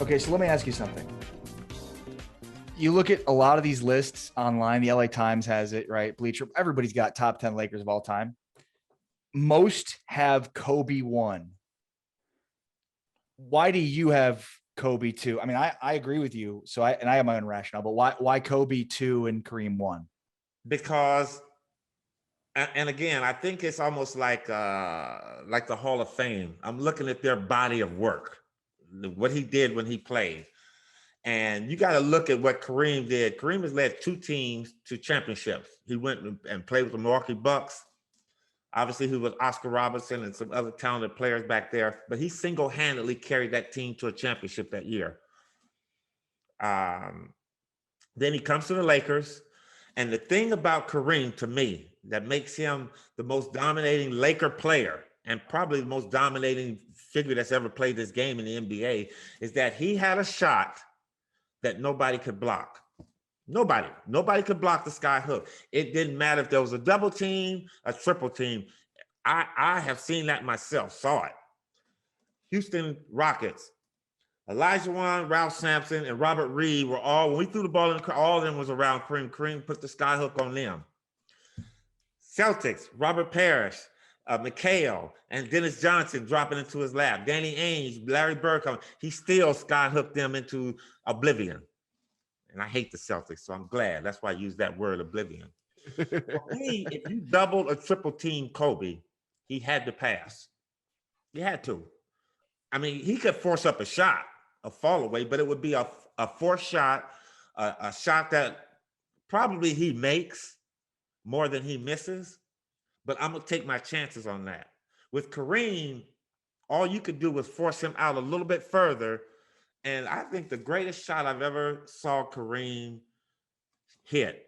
Okay, so let me ask you something. You look at a lot of these lists online. The LA Times has it, right? Bleacher. Everybody's got top 10 Lakers of all time. Most have Kobe 1. Why do you have Kobe 2? I mean, I agree with you. So I have my own rationale, but why Kobe 2 and Kareem 1? Because, and again, I think it's almost like the Hall of Fame. I'm looking at their body of work, what he did when he played. And you got to look at what Kareem did. Kareem has led two teams to championships. He went and played with the Milwaukee Bucks. Obviously, he was Oscar Robertson and some other talented players back there, but he single-handedly carried that team to a championship that year. Then he comes to the Lakers. And the thing about Kareem, to me, that makes him the most dominating Laker player and probably the most dominating figure that's ever played this game in the NBA is that he had a shot that nobody could block. Nobody could block the sky hook. It didn't matter if there was a double team, a triple team. I have seen that myself, saw it. Houston Rockets, Elijah Wan, Ralph Sampson, and Robert Reed were all, when we threw the ball in, all of them was around Kareem. Kareem put the sky hook on them. Celtics, Robert Parrish, McHale, and Dennis Johnson dropping into his lap. Danny Ainge, Larry Bird, he still sky hooked them into oblivion. And I hate the Celtics, so I'm glad. That's why I use that word, oblivion. For me, if you doubled or triple team Kobe, he had to pass. He had to. I mean, he could force up a shot, a fall away, but it would be a forced shot, a shot that probably he makes more than he misses. But I'm going to take my chances on that. With Kareem, all you could do was force him out a little bit further. And I think the greatest shot I've ever saw Kareem hit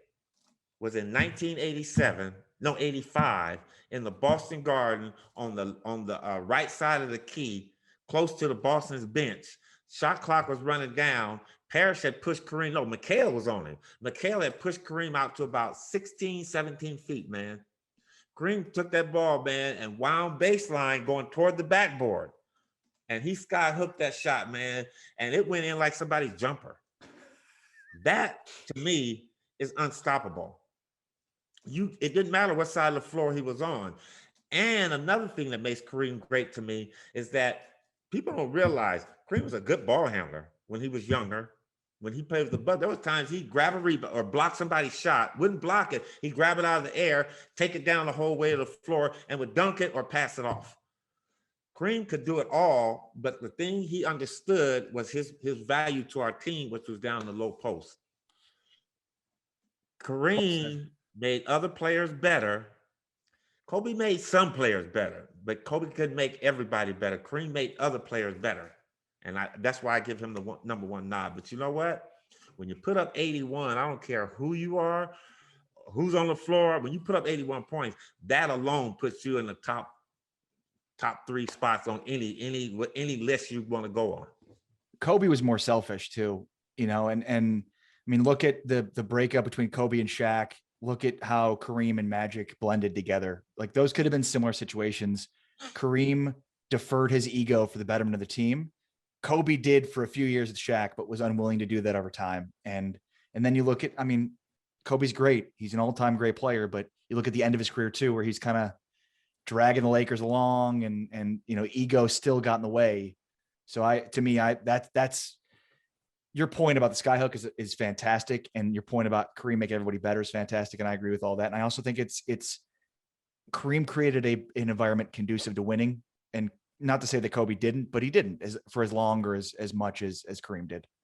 was in 85, in the Boston Garden on the right side of the key, close to the Boston's bench. Shot clock was running down. Parrish had pushed Kareem. No, McHale was on him. McHale had pushed Kareem out to about 16, 17 feet, man. Kareem took that ball, man, and wound baseline going toward the backboard. And he sky hooked that shot, man, and it went in like somebody's jumper. That, to me, is unstoppable. It didn't matter what side of the floor he was on. And another thing that makes Kareem great to me is that people don't realize Kareem was a good ball handler when he was younger. When he played with the Bucks, there was times he'd grab a rebound or block somebody's shot, wouldn't block it. He'd grab it out of the air, take it down the whole way to the floor, and would dunk it or pass it off. Kareem could do it all, but the thing he understood was his value to our team, which was down the low post. Kareem made other players better. Kobe made some players better, but Kobe couldn't make everybody better. Kareem made other players better. And that's why I give him the number one nod. But you know what? When you put up 81, I don't care who you are, who's on the floor. When you put up 81 points, that alone puts you in the top 3 spots on any list you want to go on. Kobe was more selfish too, and I mean, look at the breakup between Kobe and Shaq. Look at how Kareem and Magic blended together. Like, those could have been similar situations. Kareem deferred his ego for the betterment of the team. Kobe did for a few years with Shaq, but was unwilling to do that over time. And then you look at, I mean, Kobe's great. He's an all-time great player, but you look at the end of his career too, where he's kind of dragging the Lakers along and ego still got in the way. So that's your point about the skyhook is fantastic. And your point about Kareem making everybody better is fantastic. And I agree with all that. And I also think it's Kareem created an environment conducive to winning, and not to say that Kobe didn't, but he didn't for as long or as much as Kareem did.